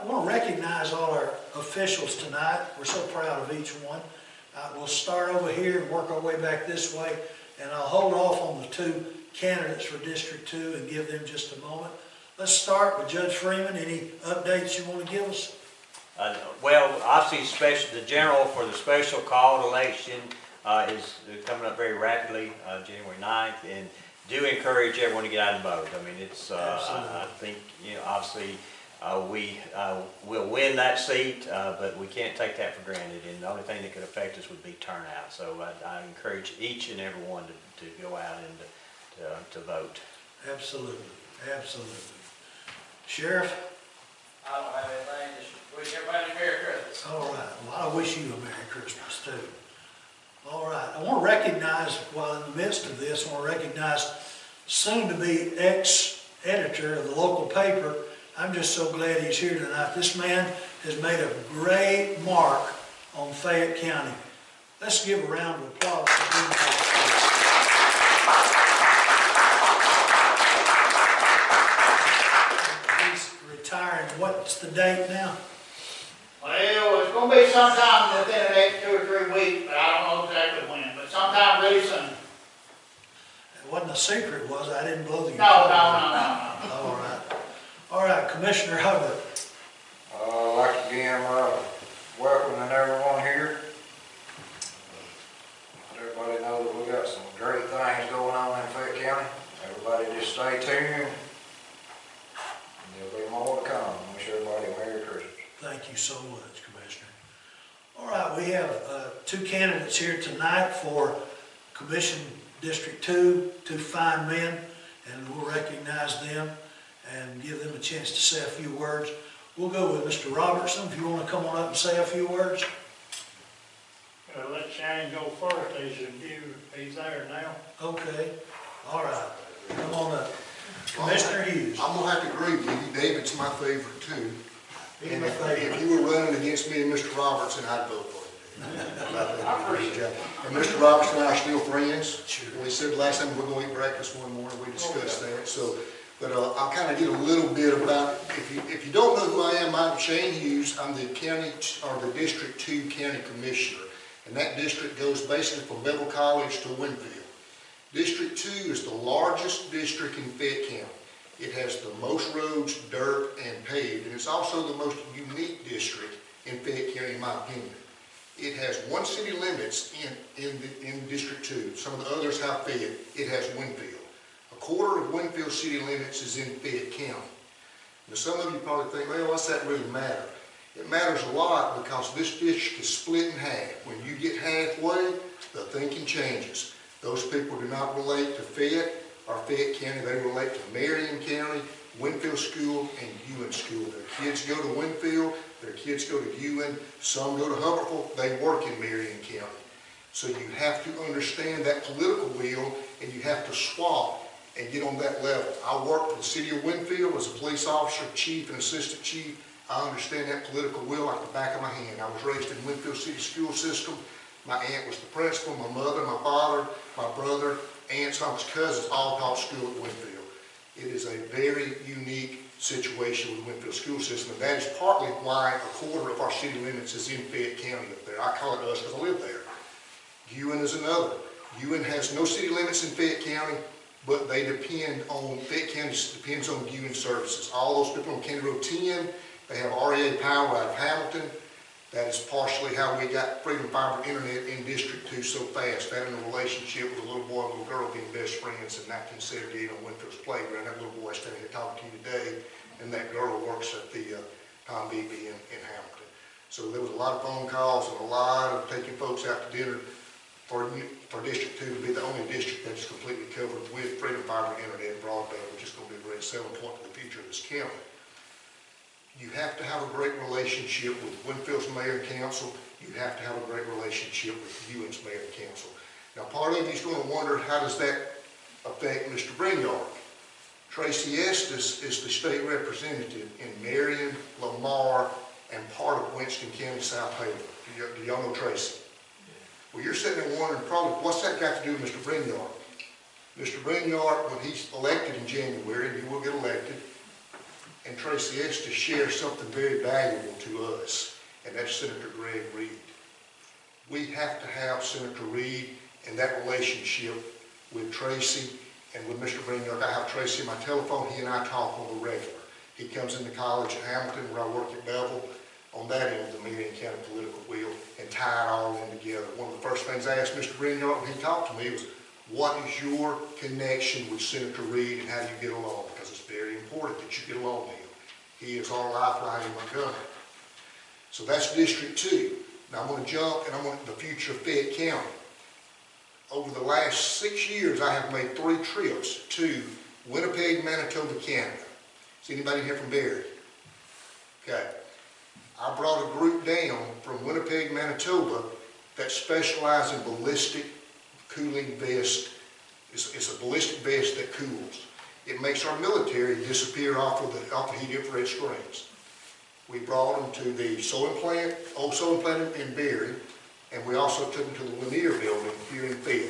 I want to recognize all our officials tonight. We're so proud of each one. We'll start over here and work our way back this way, and I'll hold off on the two candidates for District 2 and give them just a moment. Let's start with Judge Freeman. Any updates you want to give us? Well, obviously, the general for the special call election is coming up very rapidly, January 9th, and do encourage everyone to get out and vote. I mean, it's I think, you know, obviously we will win that seat, but we can't take that for granted, and the only thing that could affect us would be turnout. So I encourage each and every one to go out and to vote. Absolutely, absolutely. Sheriff? I don't have anything, just wish everybody a Merry Christmas. All right, well, I wish you a Merry Christmas too. All right, I want to recognize, while in the midst of this, I want to recognize soon-to-be ex-editor of the local paper. I'm just so glad he's here tonight. This man has made a great mark on Fayette County. Let's give a round of applause for Brinyark. He's retiring. What's the date now? Well, it's gonna be sometime within the next 2 or 3 weeks, but I don't know exactly when, but sometime really soon. It wasn't a secret, was it? I didn't blow the No. All right. All right, Commissioner Hubbard. I'd like to begin welcoming everyone here. Let everybody know that we got some great things going on in Fayette County. Everybody just stay tuned. And there'll be more to come. I wish everybody a Merry Christmas. Thank you so much, Commissioner. All right, we have two candidates here tonight for Commission District 2, two fine men, and we'll recognize them and give them a chance to say a few words. We'll go with Mr. Robertson, if you want to come on up and say a few words. Let Shane go first. He's there now. Okay, all right, come on up. Commissioner Hughes. I'm gonna have to agree with you. David's my favorite too. He's And my favorite. if you were running against me and Mr. Robertson, I'd vote for you. I appreciate it. And Mr. Robertson and I are still friends. Sure. We said last time we're gonna eat breakfast one morning, we discussed that. So, but I'll kind of get a little bit about, if you don't know who I am, I'm Shane Hughes. I'm the District 2 County Commissioner. And that district goes basically from Bevel College to Winfield. District 2 is the largest district in Fayette County. It has the most roads, dirt, and paved, and it's also the most unique district in Fayette County, in my opinion. It has one city limits in District 2. Some of the others have Fayette. It has Winfield. A quarter of Winfield city limits is in Fayette County. Now, some of you probably think, well, what's that really matter? It matters a lot because this district is split in half. When you get halfway, the thinking changes. Those people do not relate to Fayette or Fayette County. They relate to Marion County, Winfield School, and Ewan School. Their kids go to Winfield, their kids go to Ewan, some go to Hubbertville, they work in Marion County. So you have to understand that political wheel, and you have to swap and get on that level. I work for the city of Winfield as a police officer, chief, and assistant chief. I understand that political wheel like the back of my hand. I was raised in Winfield City School System. My aunt was the principal, my mother, my father, my brother, aunts, uncles, cousins all taught school at Winfield. It is a very unique situation with the Winfield School System, and that is partly why a quarter of our city limits is in Fayette County up there. I call it us because I live there. Ewan is another. Ewan has no city limits in Fayette County, but they depend on, Fayette County depends on Ewan services. All those people on County Road 10, they have REA power out of Hamilton. That is partially how we got Freedom Fiber Internet in District 2 so fast. That in a relationship with a little boy and a little girl being best friends in 1978 on Winfield's playground. That little boy standing here talking to you today, and that girl works at the Tom Beebe in Hamilton. So there was a lot of phone calls and a lot of taking folks out to dinner for District 2 to be the only district that's completely covered with Freedom Fiber Internet broadband, which is going to be a great selling point to the future of this county. You have to have a great relationship with Winfield's mayor and council. You have to have a great relationship with Ewan's mayor and council. Now, part of you's going to wonder, how does that affect Mr. Brinyark? Tracy Estes is the state representative in Marion, Lamar, and part of Winston County, South Haven. Do y'all know Tracy? Well, you're sitting there wondering, probably, what's that got to do with Mr. Brinyark? Mr. Brinyark, when he's elected in January, and he will get elected, and Tracy Estes shares something very valuable to us, and that's Senator Greg Reed. We have to have Senator Reed and that relationship with Tracy and with Mr. Brinyark. I have Tracy on my telephone. He and I talk on the regular. He comes into college at Hamilton, where I work at Bevel, on that end of the Mann County political wheel, and tie it all in together. One of the first things I asked Mr. Brinyark when he talked to me was, what is your connection with Senator Reed and how do you get along? Because it's very important that you get along with him. He is our lifeline in Montgomery. So that's District 2. Now I'm going to jump and I'm going to the future of Fayette County. Over the last 6 years, I have made 3 trips to Winnipeg, Manitoba, Canada. Is anybody here from Barrie? Okay. I brought a group down from Winnipeg, Manitoba that specializes in ballistic cooling vest. It's a ballistic vest that cools. It makes our military disappear off the heat infrared screens. We brought them to the sewing plant, old sewing plant in Barrie, and we also took them to the Lanier building here in Fayette.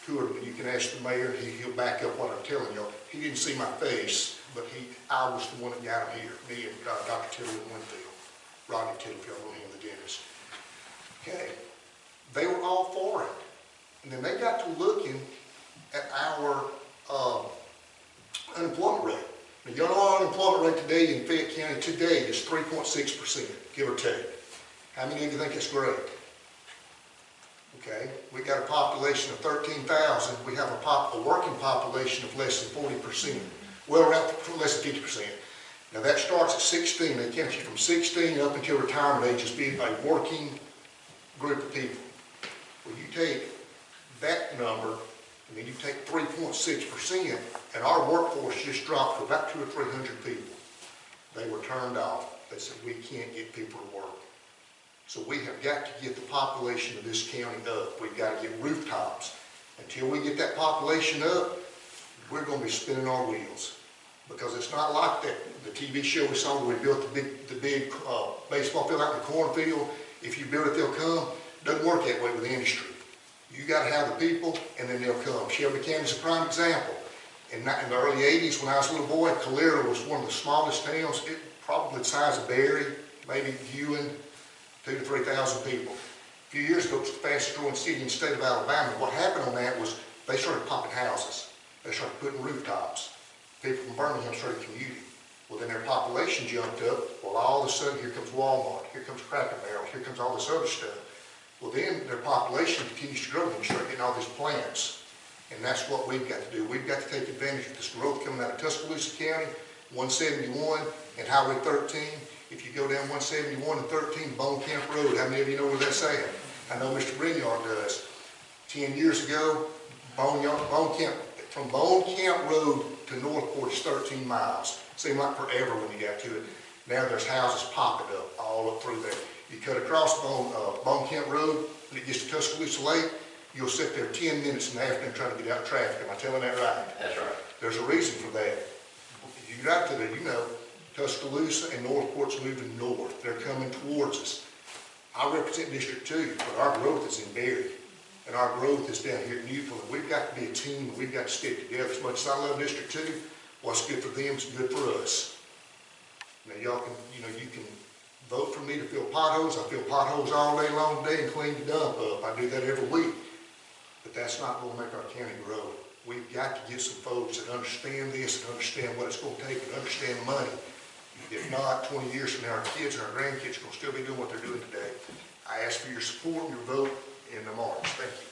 Toured them. You can ask the mayor, he'll back up what I'm telling y'all. He didn't see my face, but I was the one that got him here, me and Dr. Tittle in Winfield. Rodney Tittle, if y'all know him, the dentist. Okay. They were all for it. And then they got to looking at our unemployment rate. Now, y'all know our unemployment rate today in Fayette County today is 3.6%, give or take. How many of you think that's great? Okay, we got a population of 13,000. We have a working population of less than 40%. Well, around less than 50%. Now that starts at 16. They count you from 16 up until retirement age as being a working group of people. Well, you take that number, and then you take 3.6%, and our workforce just dropped to about 200 or 300 people. They were turned off. They said, we can't get people to work. So we have got to get the population of this county up. We've got to get rooftops. Until we get that population up, we're going to be spinning our wheels. Because it's not like that the TV show we saw where we built the big baseball field out in the cornfield. If you build it, they'll come. Doesn't work that way with the industry. You got to have the people, and then they'll come. Shelby County's a prime example. In the early 80s, when I was a little boy, Calera was one of the smallest towns, probably the size of Barrie, maybe Ewing, 2,000 to 3,000 people. A few years ago, it was the fastest growing city in the state of Alabama. What happened on that was they started popping houses. They started putting rooftops. People from Birmingham started commuting. Well, then their population jumped up. Well, all of a sudden, here comes Walmart, here comes Cracker Barrel, here comes all this other stuff. Well, then their population continues to grow, and you start getting all these plants. And that's what we've got to do. We've got to take advantage of this growth coming out of Tuscaloosa County, 171, and Highway 13. If you go down 171 and 13, Bone Camp Road, how many of you know where that's at? I know Mr. Brinyark does. 10 years ago, from Bone Camp Road to Northport is 13 miles. Seemed like forever when you got to it. Now there's houses popping up all up through there. You cut across Bone Camp Road, and it gets to Tuscaloosa Lake, you'll sit there 10 minutes in the afternoon trying to get out of traffic. Am I telling that right? That's right. There's a reason for that. You get out to there, you know, Tuscaloosa and Northport's moving north. They're coming towards us. I represent District 2, but our growth is in Barrie, and our growth is down here in Newfoundland. We've got to be a team, and we've got to stick together. As much as I love District 2, what's good for them is good for us. Now y'all can, you can vote for me to fill potholes. I fill potholes all day long today and clean the dump up. I do that every week. But that's not going to make our county grow. We've got to get some folks that understand this and understand what it's going to take and understand money. If not, 20 years from now, our kids and our grandkids are going to still be doing what they're doing today. I ask for your support and your vote in the March. Thank you.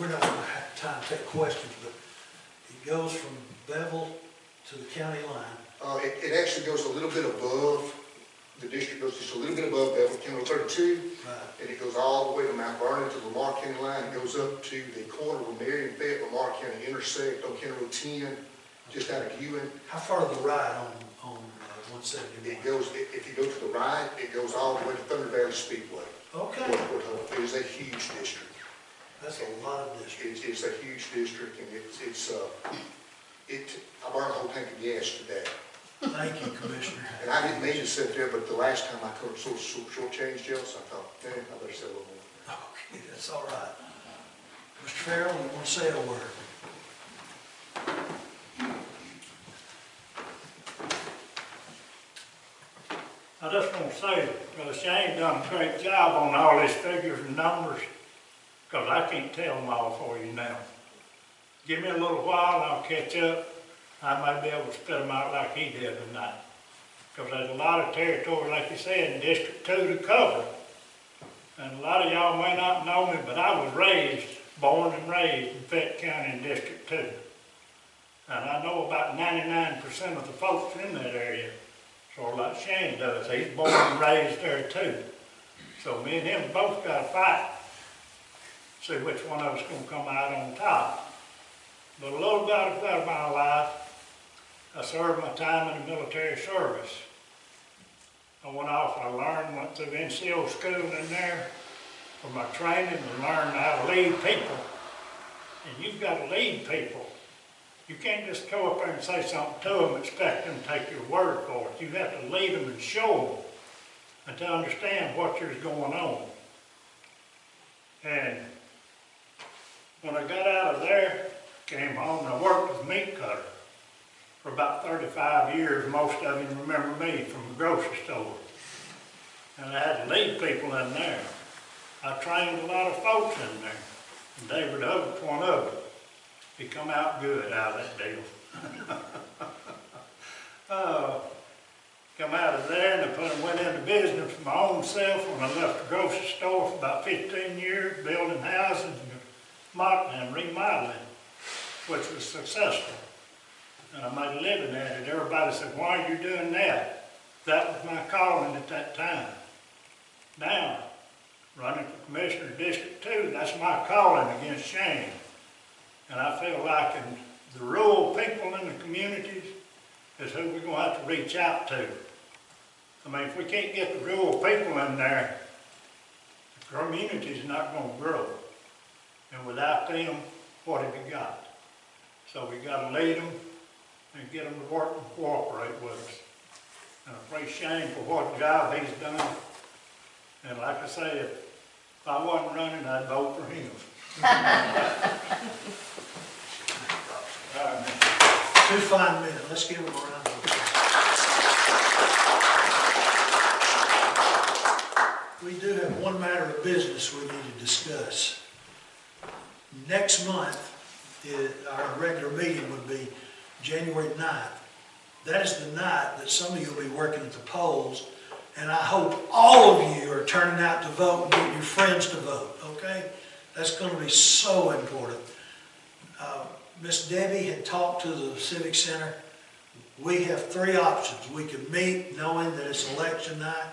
We're not going to have time to take questions, but it goes from Bevel to the county line. It actually goes a little bit above, the district goes just a little bit above Bevel, County 32, Right. and it goes all the way to Mount Vernon to the Lamar County line. It goes up to the corner where Marion and Fayette Lamar County intersect on County Road 10, just out of Ewing. How far to the right on 171? It goes, if you go to the right, it goes all the way to Thunder Valley Speedway. Okay, It is a huge district. that's a lot of districts. It's a huge district, and I burned a whole tank of gas today. Thank you, Commissioner. And I didn't mean to sit there, but the last time I could have short-changed you, so I thought, I better say a little more. Okay, that's all right. Mr. Farrell, you want to say a word? I just want to say, Shane done a great job on all these figures and numbers, because I can't tell them all for you now. Give me a little while and I'll catch up. I might be able to spit them out like he did tonight. Because there's a lot of territory, like you said, in District 2 to cover. And a lot of y'all may not know me, but I was born and raised in Fayette County in District 2. And I know about 99% of the folks in that area, sort of like Shane does. He's born and raised there too. So me and him both got to fight. See which one of us going to come out on top. But a little bit about my life, I served my time in the military service. I went off, I went through NCO school in there for my training and learned how to lead people. And you've got to lead people. You can't just go up there and say something to them and expect them to take your word for it. You have to lead them and show them and to understand what is going on. And when I got out of there, came home and I worked as a meat cutter for about 35 years. Most of you remember me from the grocery store. And I had to lead people in there. I trained a lot of folks in there. And David Hubbard's one of them. He come out good out of that deal. Come out of there and I went into business for my own self when I left the grocery store for about 15 years, building houses and remodeling, which was successful. And I made a living at it. Everybody said, why are you doing that? That was my calling at that time. Now, running for Commissioner of District 2, that's my calling against Shane. And I feel like the rural people in the communities is who we're going to have to reach out to. I mean, if we can't get the rural people in there, the community's not going to grow. And without them, what have we got? So we got to lead them and get them to work and cooperate with us. And I praise Shane for what job he's done. And like I say, if I wasn't running, I'd vote for him. Two fine men. Let's give them a round of applause. We do have one matter of business we need to discuss. Next month, our regular meeting would be January 9th. That is the night that some of you will be working at the polls, and I hope all of you are turning out to vote and getting your friends to vote, okay? That's going to be so important. Miss Debbie had talked to the Civic Center. We have three options. We could meet knowing that it's election night.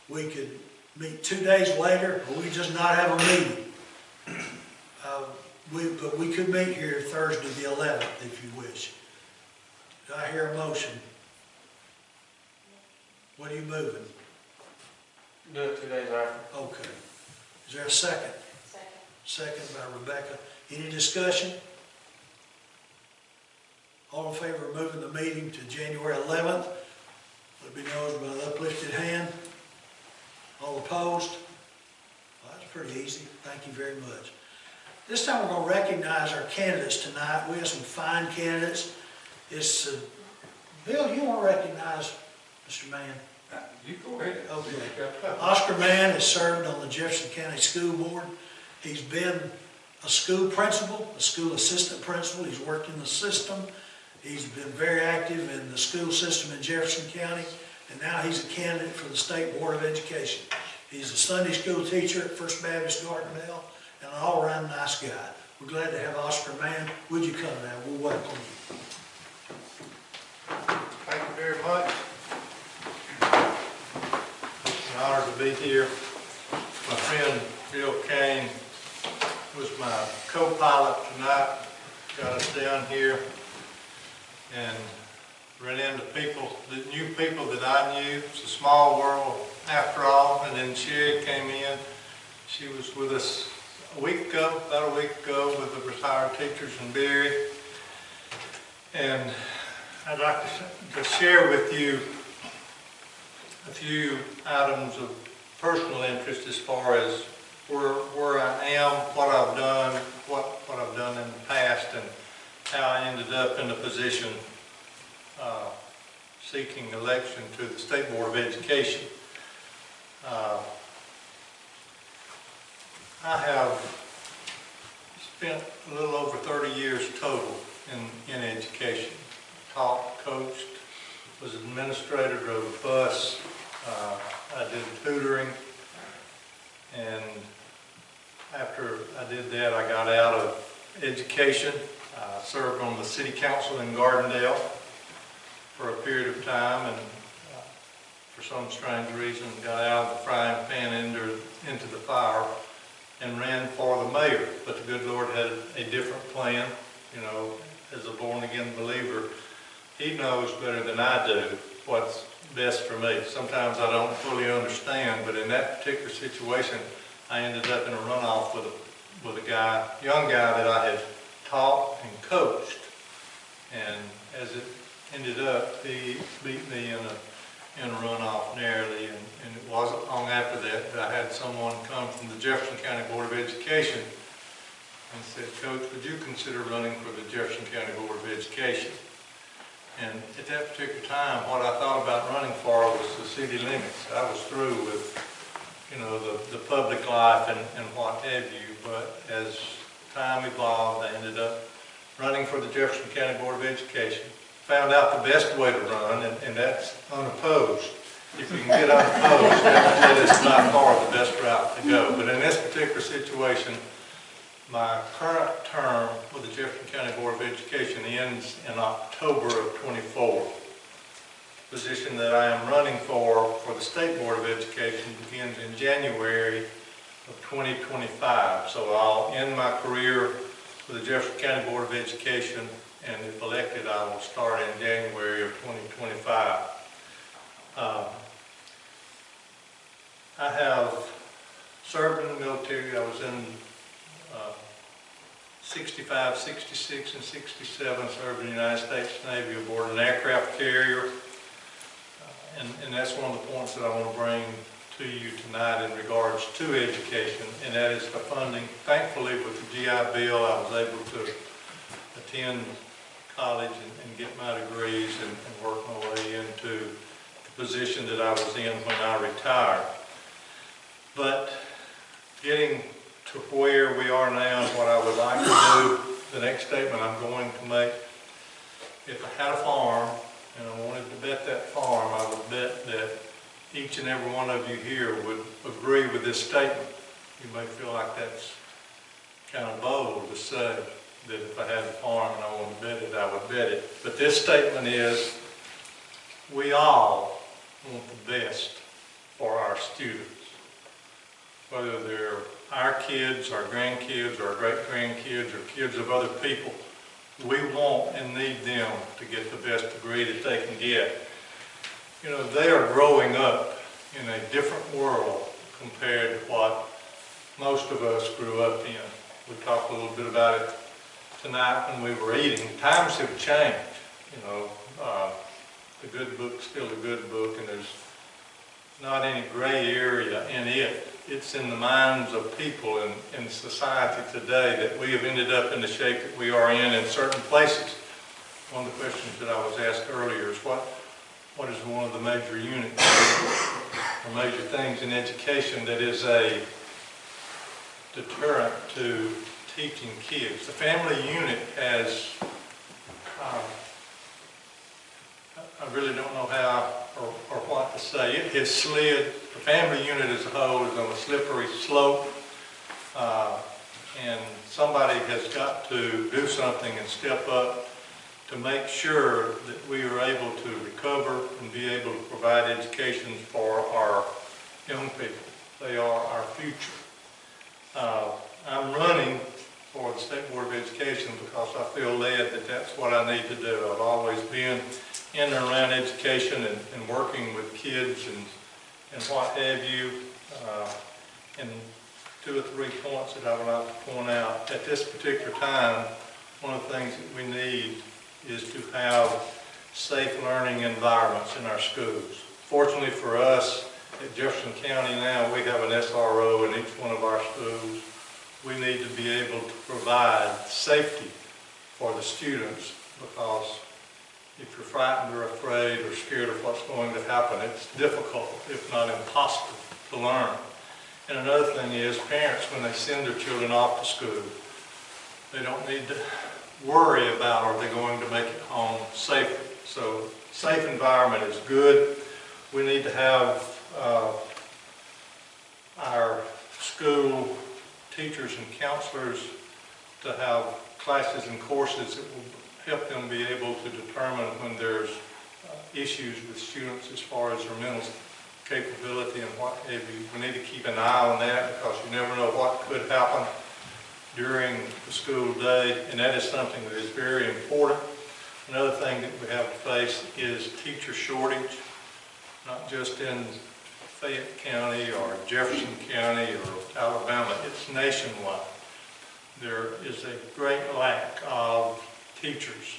We could meet 2 days later, or we just not have a meeting. But we could meet here Thursday the 11th if you wish. Do I hear a motion? What are you moving? Do it 2 days after. Okay. Is there a second? Second by Rebecca. Any discussion? All in favor of moving the meeting to January 11th? Let it be known by the uplifted hand. All opposed? Well, that's pretty easy. Thank you very much. This time we're going to recognize our candidates tonight. We have some fine candidates. It's Bill, you want to recognize Mr. Mann? You go ahead. Okay. Oscar Mann has served on the Jefferson County School Board. He's been a school principal, a school assistant principal. He's worked in the system. He's been very active in the school system in Jefferson County, and now he's a candidate for the State Board of Education. He's a Sunday school teacher at First Baptist Gardendale, and an all-around nice guy. We're glad to have Oscar Mann. Would you come now? We'll welcome you. Thank you very much. It's an honor to be here. My friend Bill Kane was my co-pilot tonight. Got us down here and ran into people, new people that I knew. It's a small world after all. And then Sherry came in. She was with us about a week ago with the retired teachers in Berry. And I'd like to share with you a few items of personal interest as far as where I am, what I've done, what I've done in the past, and how I ended up in the position seeking election to the State Board of Education. I have spent a little over 30 years total in education. Taught, coached, was administrator of a bus. I did tutoring, and after I did that, I got out of education. I served on the city council in Gardendale for a period of time, and for some strange reason got out of the frying pan into the fire and ran for the mayor. But the good Lord had a different plan. You know, as a born-again believer, He knows better than I do what's best for me. Sometimes I don't fully understand, but in that particular situation, I ended up in a runoff with a young guy that I had taught and coached. And as it ended up, he beat me in a runoff narrowly, and it wasn't long after that I had someone come from the Jefferson County Board of Education and said, "Coach, would you consider running for the Jefferson County Board of Education?" And at that particular time, what I thought about running for was the city limits. I was through with, you know, the public life and what have you, but as time evolved, I ended up running for the Jefferson County Board of Education. Found out the best way to run, and that's unopposed. If you can get unopposed, that is by far the best route to go. But in this particular situation, my current term with the Jefferson County Board of Education ends in October of '24. The position that I am running for the State Board of Education begins in January of 2025. So I'll end my career with the Jefferson County Board of Education, and if elected, I will start in January of 2025. I have served in the military. I was in 65, 66, and 67, served in the United States Navy aboard an aircraft carrier. And that's one of the points that I want to bring to you tonight in regards to education, and that is the funding. Thankfully, with the GI Bill, I was able to attend college and get my degrees and work my way into the position that I was in when I retired. But getting to where we are now and what I would like to do, the next statement I'm going to make, if I had a farm and I wanted to bet that farm, I would bet that each and every one of you here would agree with this statement. You may feel like that's kind of bold to say that if I had a farm and I wanted to bet it, I would bet it. But this statement is, we all want the best for our students. Whether they're our kids, our grandkids, our great-grandkids, or kids of other people, we want and need them to get the best degree that they can get. You know, they are growing up in a different world compared to what most of us grew up in. We talked a little bit about it tonight when we were eating. Times have changed. You know, the good book's still a good book, and there's not any gray area in it. It's in the minds of people in society today that we have ended up in the shape that we are in certain places. One of the questions that I was asked earlier is what is one of the major units or major things in education that is a deterrent to teaching kids? The family unit has, I really don't know how or what to say. It has slid, the family unit as a whole is on a slippery slope, and somebody has got to do something and step up to make sure that we are able to recover and be able to provide education for our young people. They are our future. I'm running for the State Board of Education because I feel led that that's what I need to do. I've always been in and around education and working with kids and what have you. And 2 or 3 points that I would like to point out. At this particular time, one of the things that we need is to have safe learning environments in our schools. Fortunately for us, at Jefferson County now, we have an SRO in each one of our schools. We need to be able to provide safety for the students because if you're frightened or afraid or scared of what's going to happen, it's difficult, if not impossible, to learn. And another thing is, parents, when they send their children off to school, they don't need to worry about are they going to make it home safely. So safe environment is good. We need to have our school teachers and counselors to have classes and courses that will help them be able to determine when there's issues with students as far as their mental capability and what have you. We need to keep an eye on that because you never know what could happen during the school day, and that is something that is very important. Another thing that we have to face is teacher shortage, not just in Fayette County or Jefferson County or Alabama, it's nationwide. There is a great lack of teachers,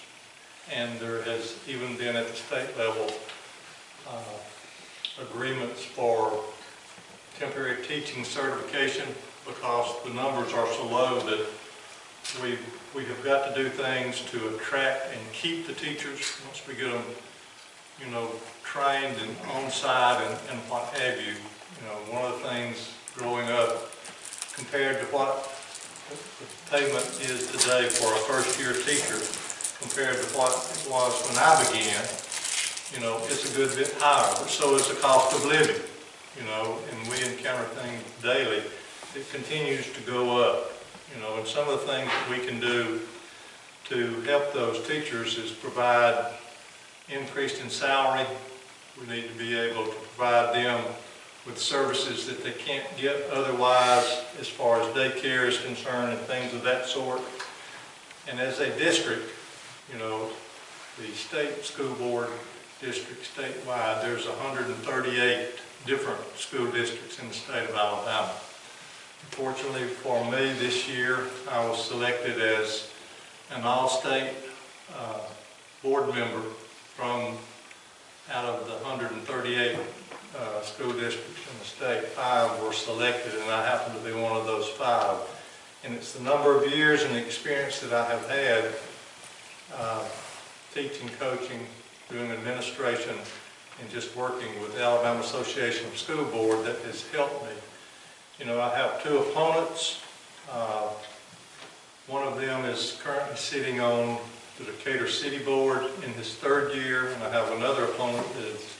and there has even been at the state level agreements for temporary teaching certification because the numbers are so low that we have got to do things to attract and keep the teachers once we get them, you know, trained and on site and what have you. You know, one of the things growing up compared to what the payment is today for a first-year teacher compared to what it was when I began, you know, it's a good bit higher, but so is the cost of living, you know, and we encounter things daily. It continues to go up, you know, and some of the things that we can do to help those teachers is provide increase in salary. We need to be able to provide them with services that they can't get otherwise as far as daycare is concerned and things of that sort. And as a district, you know, the state school board district statewide, there's 138 different school districts in the state of Alabama. Fortunately for me this year, I was selected as an all-state board member from out of the 138 school districts in the state. 5 were selected, and I happen to be one of those 5. And it's the number of years and the experience that I have had teaching, coaching, doing administration, and just working with the Alabama Association of School Board that has helped me. You know, I have 2 opponents. One of them is currently sitting on the Decatur City Board in his 3rd year, and I have another opponent that is,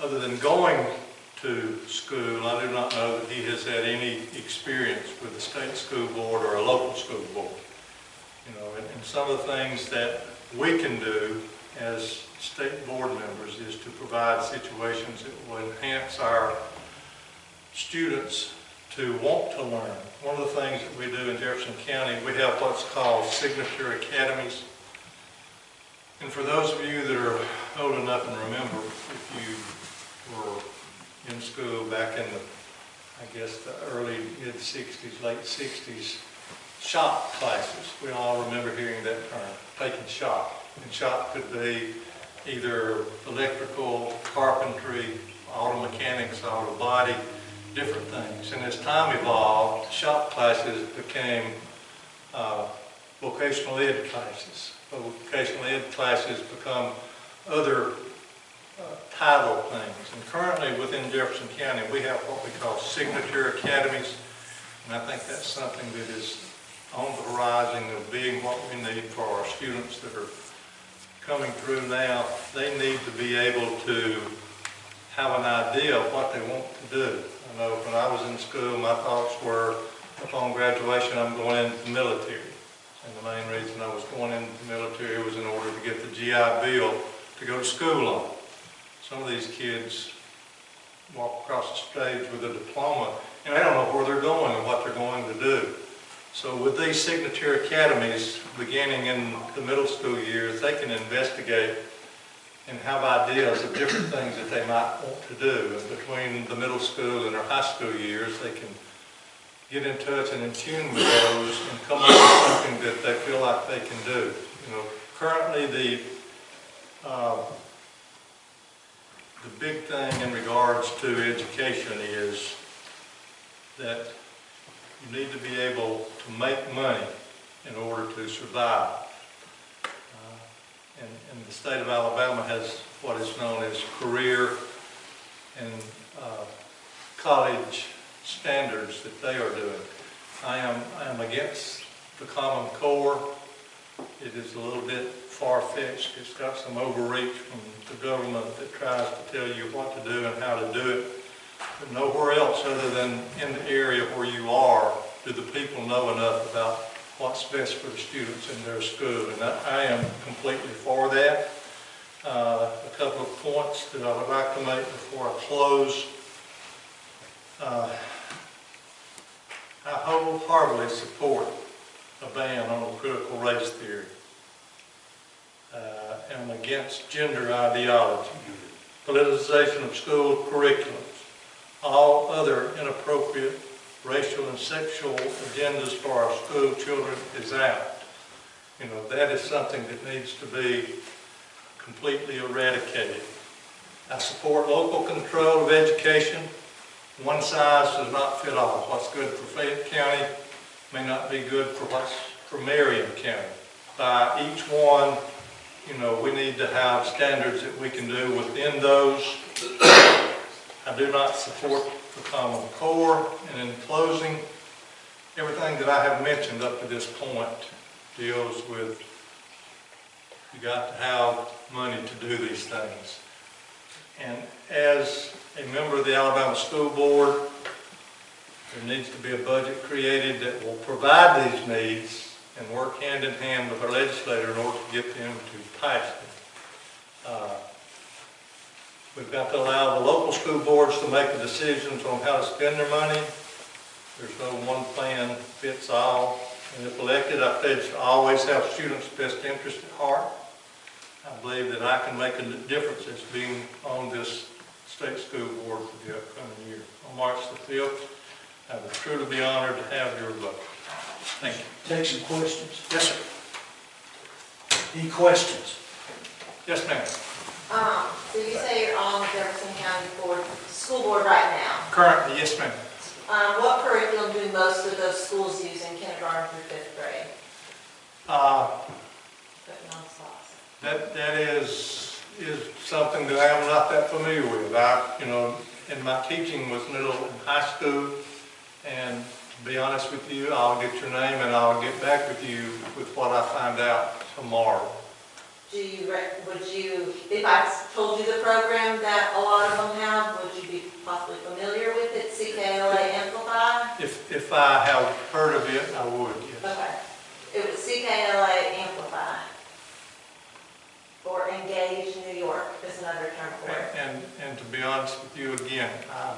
other than going to school, I do not know that he has had any experience with the state school board or a local school board. You know, and some of the things that we can do as state board members is to provide situations that will enhance our students to want to learn. One of the things that we do in Jefferson County, we have what's called signature academies. And for those of you that are old enough and remember, if you were in school back in the, I guess, the early mid-60s, late 60s, shop classes. We all remember hearing that term, taking shop. And shop could be either electrical, carpentry, auto mechanics, auto body, different things. And as time evolved, shop classes became vocational ed classes. Vocational ed classes become other title things. And currently within Jefferson County, we have what we call signature academies. And I think that's something that is on the horizon of being what we need for our students that are coming through now. They need to be able to have an idea of what they want to do. I know when I was in school, my thoughts were, upon graduation, I'm going into the military. And the main reason I was going into the military was in order to get the GI Bill to go to school on. Some of these kids walk across the stage with a diploma, and they don't know where they're going and what they're going to do. So with these signature academies, beginning in the middle school years, they can investigate and have ideas of different things that they might want to do. And between the middle school and their high school years, they can get in touch and in tune with those and come up with something that they feel like they can do. You know, currently the big thing in regards to education is that you need to be able to make money in order to survive. and the state of Alabama has what is known as career and college standards that they are doing. I am against the Common Core. It is a little bit far-fetched. It's got some overreach from the government that tries to tell you what to do and how to do it. But nowhere else other than in the area where you are do the people know enough about what's best for the students in their school. And I am completely for that. A couple of points that I would like to make before I close. I wholeheartedly support a ban on critical race theory. I'm against gender ideology, politicization of school curriculums, all other inappropriate racial and sexual agendas for our school children is out. You know, that is something that needs to be completely eradicated. I support local control of education. One size does not fit all. What's good for Fayette County may not be good for Marion County. By each one, you know, we need to have standards that we can do within those. I do not support the Common Core. And in closing, everything that I have mentioned up to this point deals with you got to have money to do these things. And as a member of the Alabama School Board, there needs to be a budget created that will provide these needs and work hand in hand with our legislator in order to get them to pass them. We've got to allow the local school boards to make the decisions on how to spend their money. There's no one plan fits all. And if elected, I pledge to always have students' best interest at heart. I believe that I can make a difference as being on this state school board for the upcoming year. On March the 5th, I would truly be honored to have your vote. Thank you. Take some questions. Yes, sir. Any questions? Yes, ma'am. So you say you're on the Jefferson County Board, School Board right now. Currently, yes, ma'am. What curriculum do most of those schools use in kindergarten through 5th grade? Putting on slots. That is something that I am not that familiar with. In my teaching was middle and high school, and to be honest with you, I'll get your name and I'll get back with you with what I find out tomorrow. Would you, if I told you the program that a lot of them have, would you be possibly familiar with it, CKLA Amplify? If I have heard of it, I would, yes. Okay. It was CKLA Amplify. Or Engage New York is another term for it. And to be honest with you again, I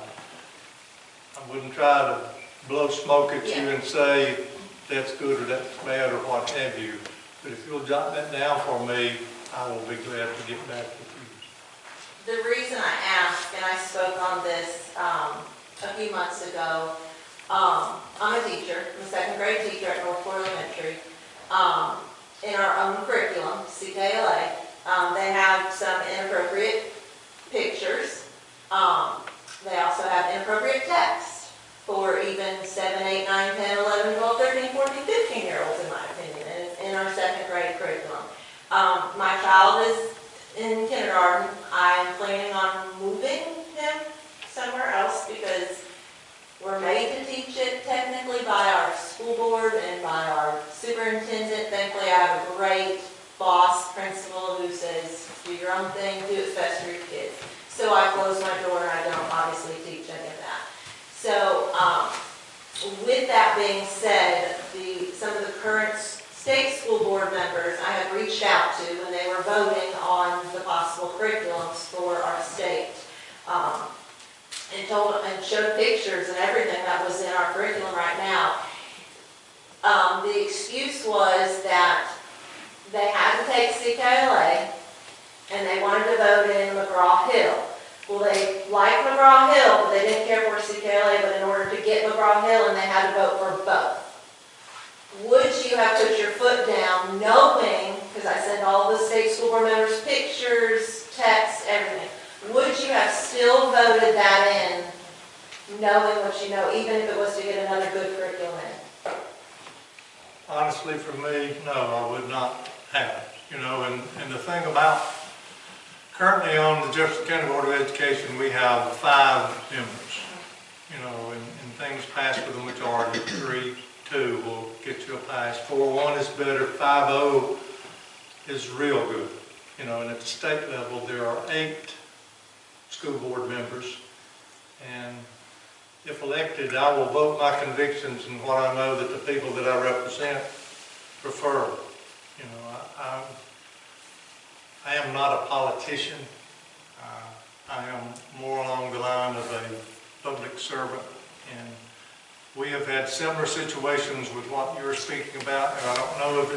wouldn't try to blow smoke at you and say that's good or that's bad or what have you. But if you'll jot that down for me, I will be glad to get back with you. The reason I asked, and I spoke on this a few months ago, I'm a teacher, I'm a second grade teacher at Northport Elementary. In our own curriculum, CKLA, they have some inappropriate pictures. They also have inappropriate text for even 7, 8, 9, 10, 11, 12, 13, 14, 15-year-olds, in my opinion, in our second grade curriculum. My child is in kindergarten. I'm planning on moving him somewhere else because we're made to teach it technically by our school board and by our superintendent. Thankfully, I have a great boss principal who says, do your own thing, do what's best for your kids. So I close my door and I don't obviously teach any of that. So with that being said, some of the current state school board members I have reached out to when they were voting on the possible curriculums for our state, and showed pictures and everything that was in our curriculum right now. The excuse was that they had to take CKLA and they wanted to vote in McGraw-Hill. Well, they liked McGraw-Hill, but they didn't care for CKLA, but in order to get McGraw-Hill, and they had to vote for both. Would you have put your foot down knowing, because I send all the state school board members pictures, text, everything, would you have still voted that in knowing what you know, even if it was to get another good curriculum in? Honestly, for me, no, I would not have. you know, and the thing about, currently on the Jefferson County Board of Education, we have 5 members, you know, and things pass with the majority, 3-2 will get you a pass, 4-1 is better, 5-0 is real good, you know, and at the state level, there are 8 school board members, and if elected, I will vote my convictions and what I know that the people that I represent prefer. You know, I am not a politician. I am more along the line of a public servant, and we have had similar situations with what you're speaking about, and I don't know if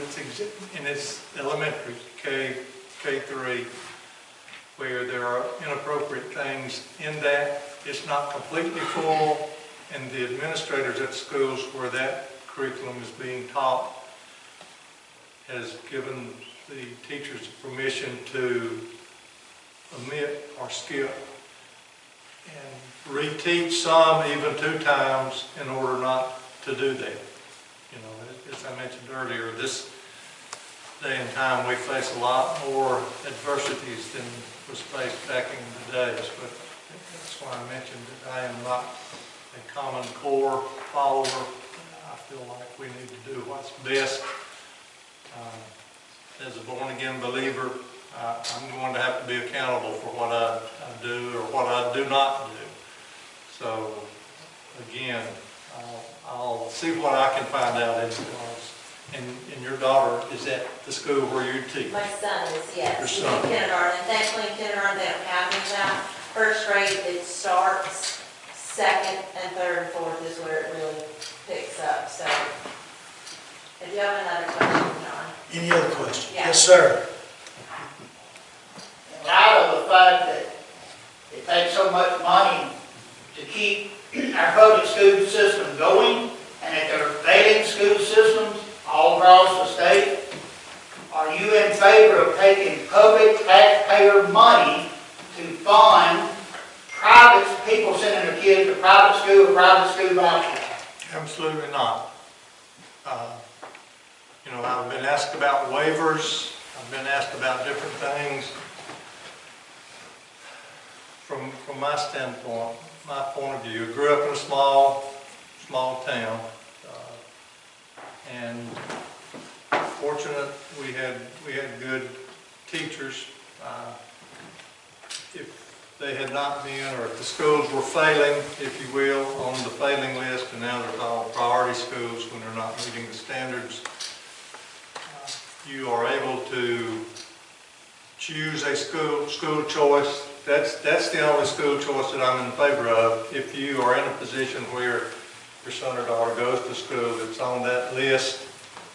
it's elementary, K3, where there are inappropriate things in that. It's not completely full, and the administrators at schools where that curriculum is being taught has given the teachers permission to omit or skip and reteach some even 2 times in order not to do that. You know, as I mentioned earlier, this day and time we face a lot more adversities than was faced back in the days, but that's why I mentioned that I am not a Common Core follower. I feel like we need to do what's best. As a born-again believer, I'm going to have to be accountable for what I do or what I do not do. So, again, I'll see what I can find out in the class. And your daughter is at the school where you teach? My son is, yes. Your He's son. in kindergarten, and thankfully in kindergarten they don't have any of that. First grade, it starts, 2nd and 3rd and 4th is where it really picks up, so. If you have another question, John. Any other questions? Yeah. Yes, sir. In light of the fact that it takes so much money to keep our public school system going, and that they're failing school systems all across the state, are you in favor of taking public taxpayer money to fund private people sending their kids to private school vouchers? Absolutely not. You know, I've been asked about waivers. I've been asked about different things. From my standpoint, my point of view, I grew up in a small town, and fortunate we had good teachers. If they had not been, or if the schools were failing, if you will, on the failing list, and now they're called priority schools when they're not meeting the standards, you are able to choose a school choice. That's the only school choice that I'm in favor of. If you are in a position where your son or daughter goes to school that's on that list,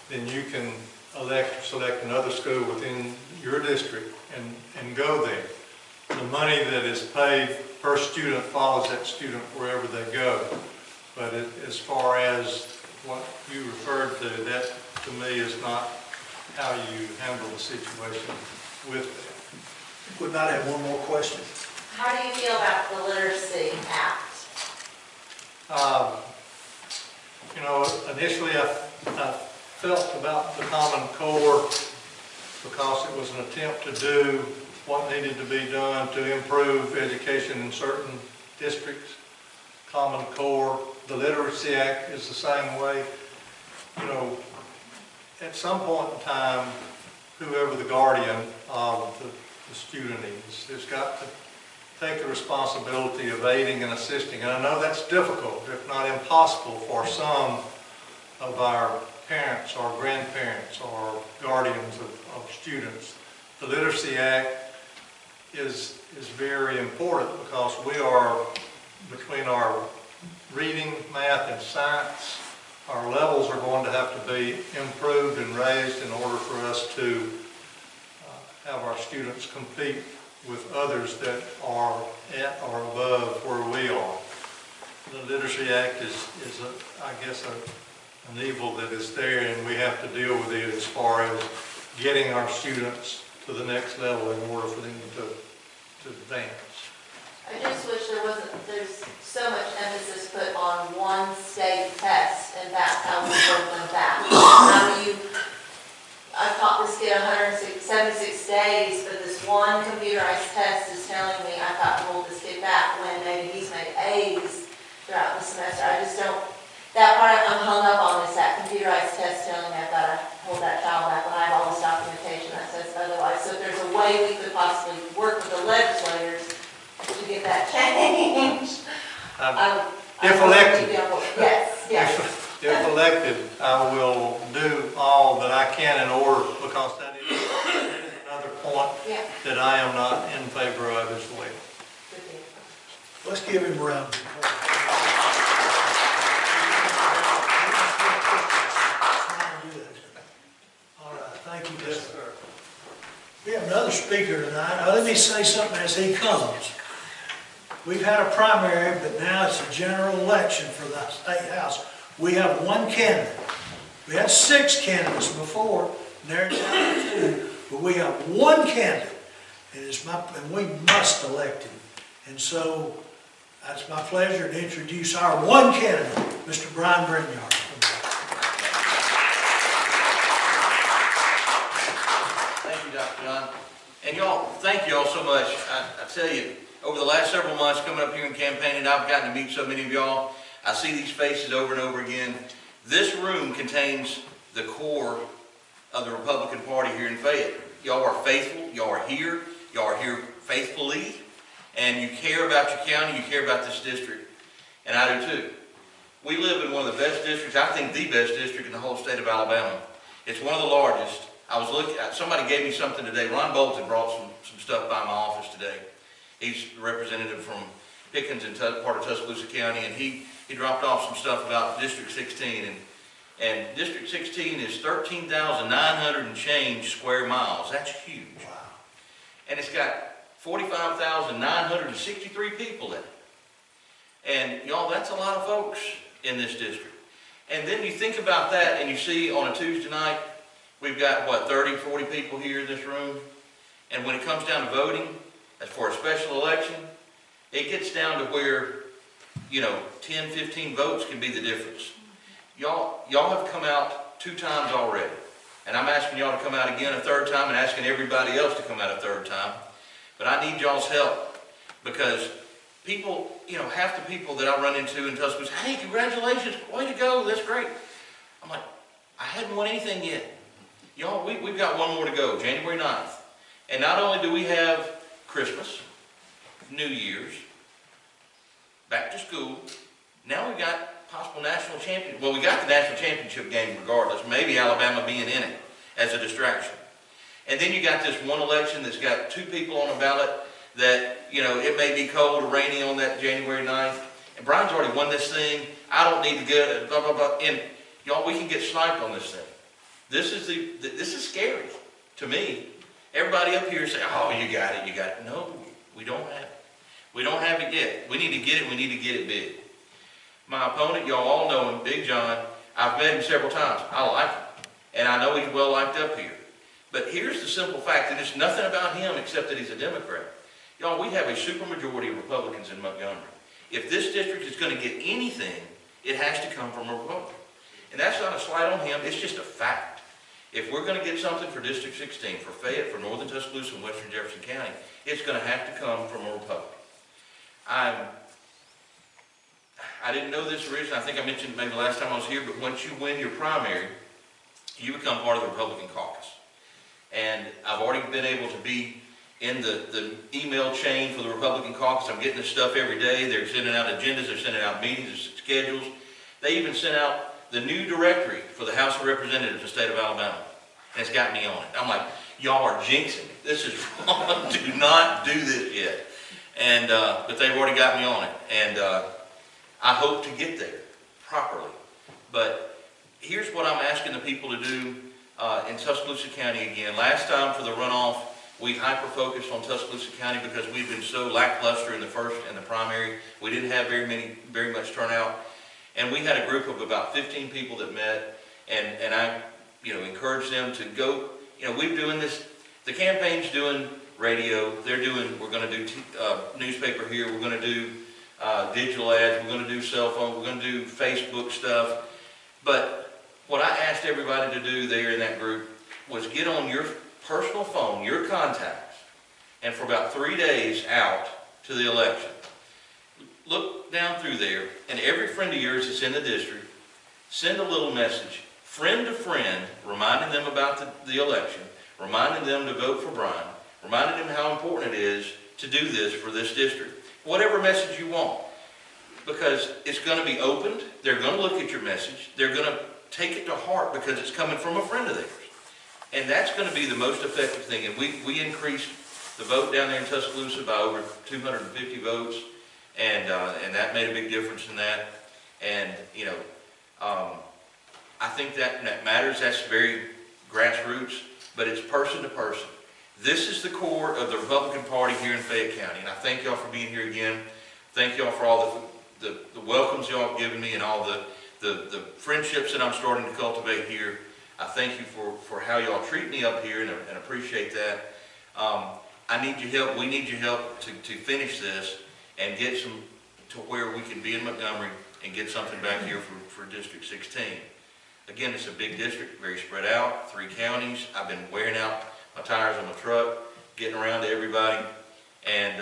then you can select another school within your district and go there. The money that is paid per student follows that student wherever they go. But as far as what you referred to, that to me is not how you handle the situation with that. We might have one more question. How do you feel about the Literacy Act? You know, initially I felt about the Common Core because it was an attempt to do what needed to be done to improve education in certain districts. Common Core, the Literacy Act is the same way. You know, at some point in time, whoever the guardian of the student is got to take the responsibility of aiding and assisting. And I know that's difficult, if not impossible, for some of our parents or grandparents or guardians of students. The Literacy Act is very important because we are, between our reading, math, and science, our levels are going to have to be improved and raised in order for us to have our students compete with others that are at or above where we are. The Literacy Act is I guess, an evil that is there, and we have to deal with it as far as getting our students to the next level in order for them to advance. I just wish there's so much emphasis put on one state test, and that's how we work them back. How do you, I taught this kid 170 throughout the semester. I just don't, that part I'm hung up on is that computerized test telling me I've got to hold that child back when I have all this documentation that says otherwise. So if there's a way we could possibly work with the legislators to get that changed, If elected. Yes, yes. If elected, I will do all that I can in order, because that is another point Yeah. that I am not in favor of as well. Good deal. Let's give him a round of applause. All right, thank you, Jeff. We have another speaker tonight. Now, let me say something as he comes. We've had a primary, but now it's a general election for the state house. We have one candidate. We had 6 candidates before, narrowed down to 2, but we have one candidate, and we must elect him. And so, that's my pleasure to introduce our one candidate, Mr. Brinyark. Thank you, Dr. John. And y'all, thank you all so much. I tell you, over the last several months coming up here and campaigning, I've gotten to meet so many of y'all. I see these faces over and over again. This room contains the core of the Republican Party here in Fayette. Y'all are faithful, y'all are here faithfully, and you care about your county, you care about this district, and I do too. We live in one of the best districts, I think the best district in the whole state of Alabama. It's one of the largest. I was looking at, somebody gave me something today. Ron Bolton brought some stuff by my office today. He's a representative from Pickens and part of Tuscaloosa County, and he dropped off some stuff about District 16, and District 16 is 13,900 and change square miles. That's huge. Wow. And it's got 45,963 people in it. And y'all, that's a lot of folks in this district. And then you think about that and you see on a Tuesday night, we've got, what, 30, 40 people here in this room? And when it comes down to voting, as for a special election, it gets down to where, 10, 15 votes can be the difference. Y'all have come out 2 times already. And I'm asking y'all to come out again a 3rd time and asking everybody else to come out a 3rd time. But I need y'all's help because people, half the people that I run into in Tuscaloosa, hey, congratulations, way to go, that's great. I'm like, I hadn't won anything yet. Y'all, we've got one more to go, January 9th. And not only do we have Christmas, New Year's, back to school, now we've got possible national championship. Well, we got the national championship game regardless, maybe Alabama being in it as a distraction. And then you got this one election that's got 2 people on the ballot that, it may be cold or rainy on that January 9th. And Brian's already won this thing. I don't need to get blah, blah, blah. And y'all, we can get sniped on this thing. This is scary to me. Everybody up here say, oh, you got it. No, we don't have it. We don't have it yet. We need to get it. We need to get it big. My opponent, y'all all know him, Big John. I've met him several times. I like him. And I know he's well liked up here. But here's the simple fact, that it's nothing about him except that he's a Democrat. Y'all, we have a supermajority of Republicans in Montgomery. If this district is going to get anything, it has to come from a Republican. And that's not a slight on him, it's just a fact. If we're going to get something for District 16, for Fayette, for Northern Tuscaloosa and Western Jefferson County, it's going to have to come from a Republican. I didn't know this originally, I think I mentioned maybe last time I was here, but once you win your primary, you become part of the Republican caucus. And I've already been able to be in the email chain for the Republican caucus. I'm getting this stuff every day. They're sending out agendas, they're sending out meetings, schedules. They even sent out the new directory for the House of Representatives of the state of Alabama. And it's got me on it. I'm like, y'all are jinxing me. This is wrong. Do not do this yet. And, but they've already got me on it. And I hope to get there properly. But here's what I'm asking the people to do in Tuscaloosa County again. Last time for the runoff, we hyper-focused on Tuscaloosa County because we've been so lackluster in the first and the primary. We didn't have very much turnout. And we had a group of about 15 people that met, and I, encouraged them to go. We're doing this. The campaign's doing radio. We're going to do newspaper here. We're going to do digital ads. We're going to do cell phone. We're going to do Facebook stuff. But what I asked everybody to do there in that group was get on your personal phone, your contacts, and for about 3 days out to the election, look down through there, and every friend of yours that's in the district, send a little message, friend to friend, reminding them about the election, reminding them to vote for Bryan, reminding them how important it is to do this for this district. Whatever message you want. Because it's going to be opened, they're going to look at your message, they're going to take it to heart because it's coming from a friend of theirs. And that's going to be the most effective thing. And we increased the vote down there in Tuscaloosa by over 250 votes, and that made a big difference in that. And, you know, I think that matters. That's very grassroots, but it's person to person. This is the core of the Republican Party here in Fayette County, and I thank y'all for being here again. Thank y'all for all the welcomes y'all have given me and all the friendships that I'm starting to cultivate here. I thank you for how y'all treat me up here and appreciate that. I need your help. We need your help to finish this and get some to where we can be in Montgomery and get something back here for District 16. Again, it's a big district, very spread out, 3 counties. I've been wearing out my tires on my truck, getting around to everybody, and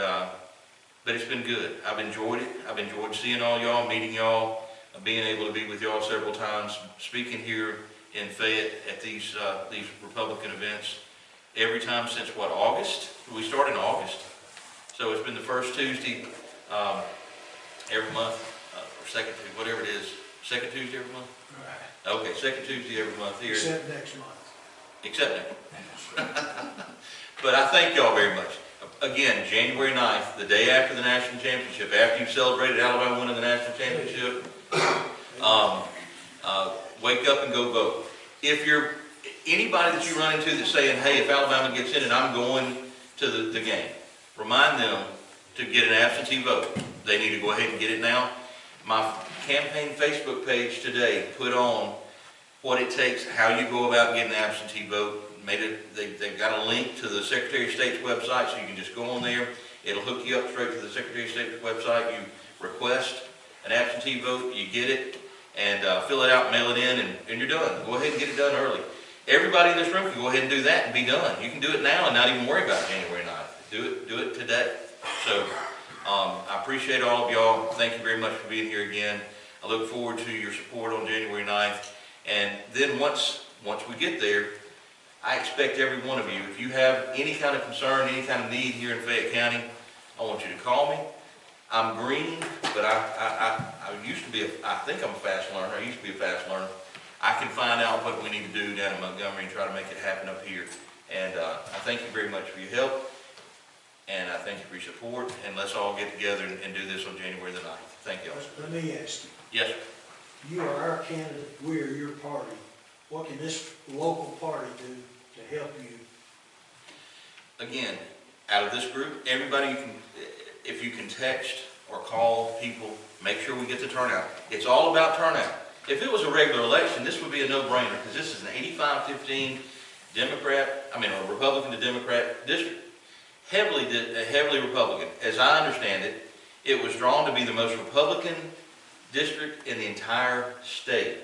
but it's been good. I've enjoyed it. I've enjoyed seeing all y'all, meeting y'all, being able to be with y'all several times, speaking here in Fayette at these Republican events. Every time since what, August? We started in August. So it's been the first Tuesday every month, or second Tuesday, whatever it is. Second Tuesday every month? Right. Okay, second Tuesday every month here. Except next month. Except next. But I thank y'all very much. Again, January 9th, the day after the national championship, after you've celebrated Alabama winning the national championship, wake up and go vote. If you're anybody that you run into that's saying, hey, if Alabama gets in and I'm going to the game, remind them to get an absentee vote. They need to go ahead and get it now. My campaign Facebook page today put on what it takes, how you go about getting an absentee vote. They've got a link to the Secretary of State's website, so you can just go on there. It'll hook you up straight to the Secretary of State's website. You request an absentee vote, you get it, and fill it out, mail it in, and you're done. Go ahead and get it done early. Everybody in this room can go ahead and do that and be done. You can do it now and not even worry about January 9th. Do it today. So I appreciate all of y'all. Thank you very much for being here again. I look forward to your support on January 9th. And then once we get there, I expect every one of you, if you have any kind of concern, any kind of need here in Fayette County, I want you to call me. I'm green, but I used to be, I think I'm a fast learner. I used to be a fast learner. I can find out what we need to do down in Montgomery and try to make it happen up here. And I thank you very much for your help. And I thank you for your support. And let's all get together and do this on January the 9th. Thank you. Let me ask you. Yes, sir. You are our candidate, we are your party. What can this local party do to help you? Again, out of this group, everybody you can, if you can text or call people, make sure we get the turnout. It's all about turnout. If it was a regular election, this would be a no-brainer because this is an 85-15 a Republican to Democrat district. Heavily Republican. As I understand it, it was drawn to be the most Republican district in the entire state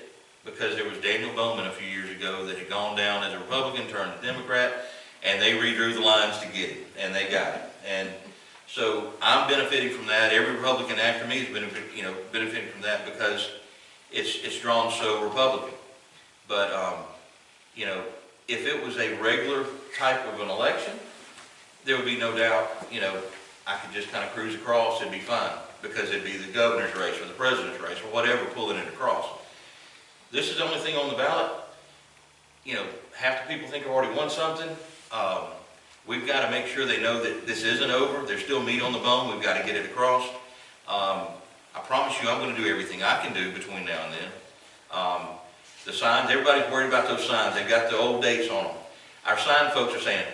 because there was Daniel Bowman a few years ago that had gone down as a Republican, turned to Democrat, and they redrew the lines to get it, and they got it. And so I'm benefiting from that. Every Republican after me is benefiting from that because it's drawn so Republican. But if it was a regular type of an election, there would be no doubt, I could just kind of cruise across, it'd be fine, because it'd be the governor's race or the president's race or whatever pulling it across. This is the only thing on the ballot. Half the people think I've already won something. We've got to make sure they know that this isn't over. There's still meat on the bone. We've got to get it across. I promise you I'm going to do everything I can do between now and then. The signs, everybody's worried about those signs. They've got the old dates on them. Our sign folks are saying,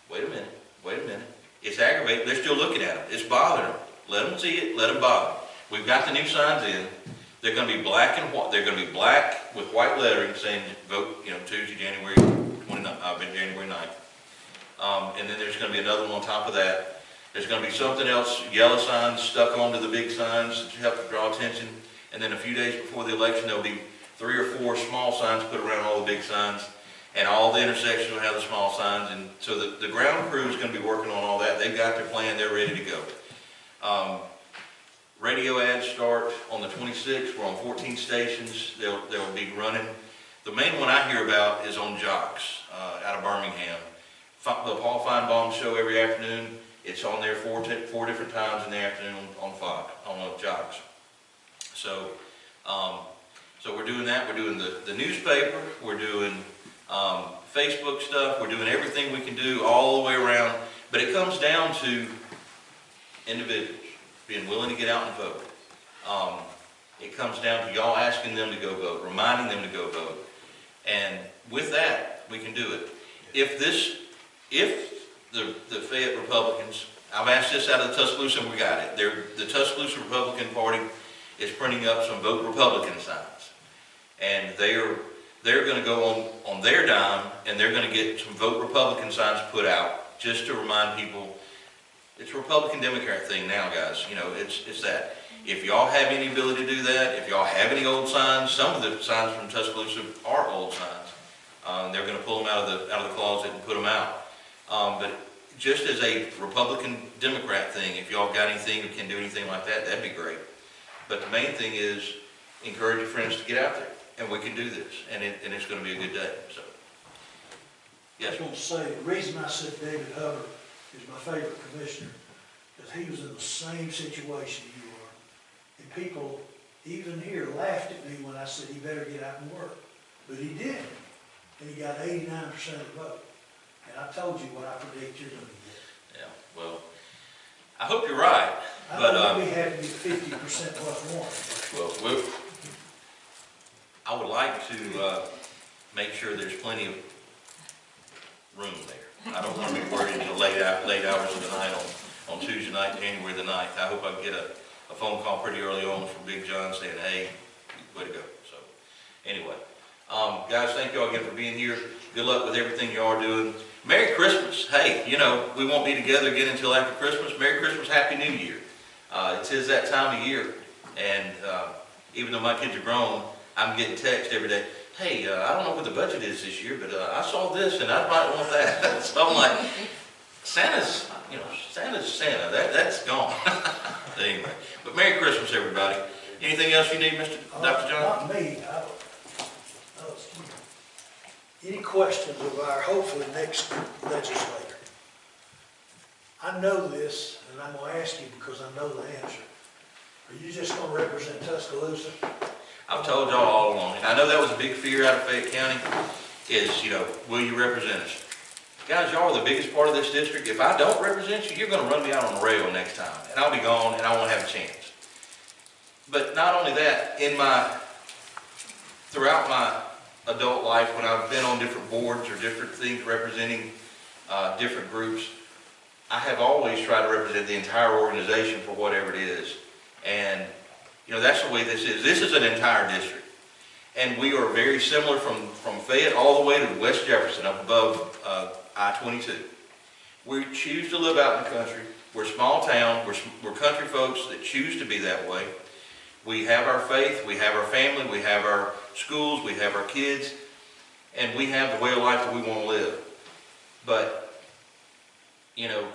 wait a minute. It's aggravating. They're still looking at them. It's bothering them. Let them see it. Let them bother. We've got the new signs in. They're going to be black and white. They're going to be black with white lettering saying vote, Tuesday, January 9th. And then there's going to be another one on top of that. There's going to be something else, yellow signs stuck onto the big signs to help to draw attention. And then a few days before the election, there'll be 3 or 4 small signs put around all the big signs. And all the intersections will have the small signs. And so the ground crew is going to be working on all that. They've got their plan. They're ready to go. radio ads start on the 26th. We're on 14 stations. They'll be running. The main one I hear about is on Jocks out of Birmingham. The Paul Feinbaum show every afternoon. It's on there four different times in the afternoon on Fox, on Jocks. So, so we're doing that. We're doing the newspaper. We're doing Facebook stuff. We're doing everything we can do all the way around. But it comes down to individuals being willing to get out and vote. It comes down to y'all asking them to go vote, reminding them to go vote. And with that, we can do it. If the Fayette Republicans, I've asked this out of the Tuscaloosa, and we got it. The Tuscaloosa Republican Party is printing up some Vote Republican signs. And they're going to go on their dime, and they're going to get some Vote Republican signs put out, just to remind people, it's a Republican-Democrat thing now, guys. You know, it's that. If y'all have any ability to do that, if y'all have any old signs, some of the signs from Tuscaloosa are old signs. They're going to pull them out of the closet and put them out. But just as a Republican-Democrat thing, if y'all got anything or can do anything like that, that'd be great. But the main thing is encourage your friends to get out there, and we can do this, and it's going to be a good day. So, I yes. was going to say, the reason I said David Hubbard is my favorite commissioner, because he was in the same situation you are. And people, even here, laughed at me when I said he better get out and work. But he did, and he got 89% of the vote. And I told you what I predict you're going to get. Yeah, well, I hope you're right. I But don't think we have to get 50% plus one. well, I would like to make sure there's plenty of room there. I don't want to be worried until late hours of the night on Tuesday night, January the 9th. I hope I can get a phone call pretty early on from Big John saying, hey, way to go. So, anyway, guys, thank you all again for being here. Good luck with everything you are doing. Merry Christmas. Hey, you know, we won't be together again until after Christmas. Merry Christmas, Happy New Year. It is that time of year, and even though my kids are grown, I'm getting text every day. Hey, I don't know what the budget is this year, but I saw this and I might want that. So I'm like, Santa's Santa. That's gone. Anyway, but Merry Christmas, everybody. Anything else you need, Dr. John? Not me. Any questions of our hopefully next legislator? I know this, and I'm going to ask you because I know the answer. Are you just going to represent Tuscaloosa? I've told y'all all along, and I know that was a big fear out of Fayette County, is, you know, will you represent us? Guys, y'all are the biggest part of this district. If I don't represent you, you're going to run me out on the rail next time, and I'll be gone, and I won't have a chance. But not only that, throughout my adult life, when I've been on different boards or different things representing different groups, I have always tried to represent the entire organization for whatever it is. And, you know, that's the way this is. This is an entire district. And we are very similar from Fayette all the way to West Jefferson, up above I-22. We choose to live out in the country. We're a small town. We're country folks that choose to be that way. We have our faith. We have our family. We have our schools. We have our kids. And we have the way of life that we want to live. But, you know,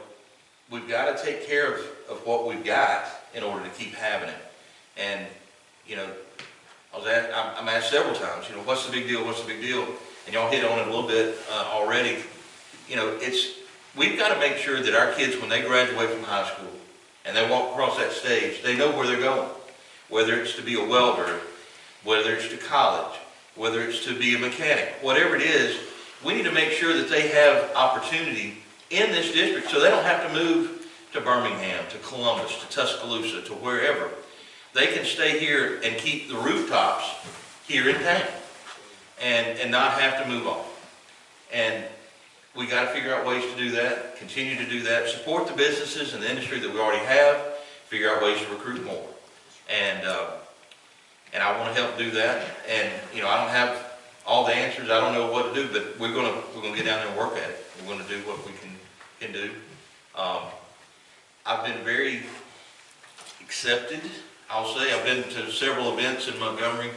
we've got to take care of what we've got in order to keep having it. And, you know, I'm asked several times, you know, what's the big deal? What's the big deal? And y'all hit on it a little bit already. You know, we've got to make sure that our kids, when they graduate from high school and they walk across that stage, they know where they're going. Whether it's to be a welder, whether it's to college, whether it's to be a mechanic, whatever it is, we need to make sure that they have opportunity in this district so they don't have to move to Birmingham, to Columbus, to Tuscaloosa, to wherever. They can stay here and keep the rooftops here in town and not have to move on. And we got to figure out ways to do that, continue to do that, support the businesses and the industry that we already have, figure out ways to recruit more. And I want to help do that. And, you know, I don't have all the answers. I don't know what to do, but we're going to get down there and work at it. We're going to do what we can do. I've been very accepted, I'll say. I've been to several events in Montgomery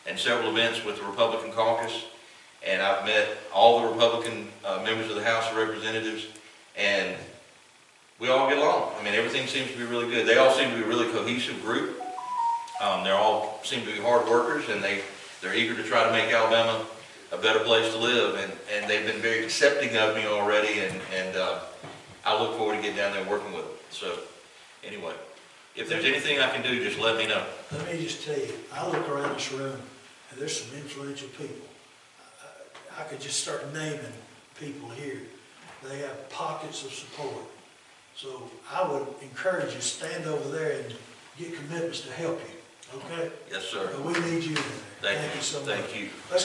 and several events with the Republican caucus, and I've met all the Republican members of the House of Representatives, and we all get along. I mean, everything seems to be really good. They all seem to be a really cohesive group. They're all seem to be hard workers, and they're eager to try to make Alabama a better place to live, and they've been very accepting of me already, and I look forward to getting down there and working with them. So, anyway, if there's anything I can do, just let me know. Let me just tell you, I look around this room, and there's some influential people. I could just start naming people here. They have pockets of support. So I would encourage you, stand over there and get commitments to help you, okay? Yes, sir. But we need you in there. Thank you so much. Thank you. Let's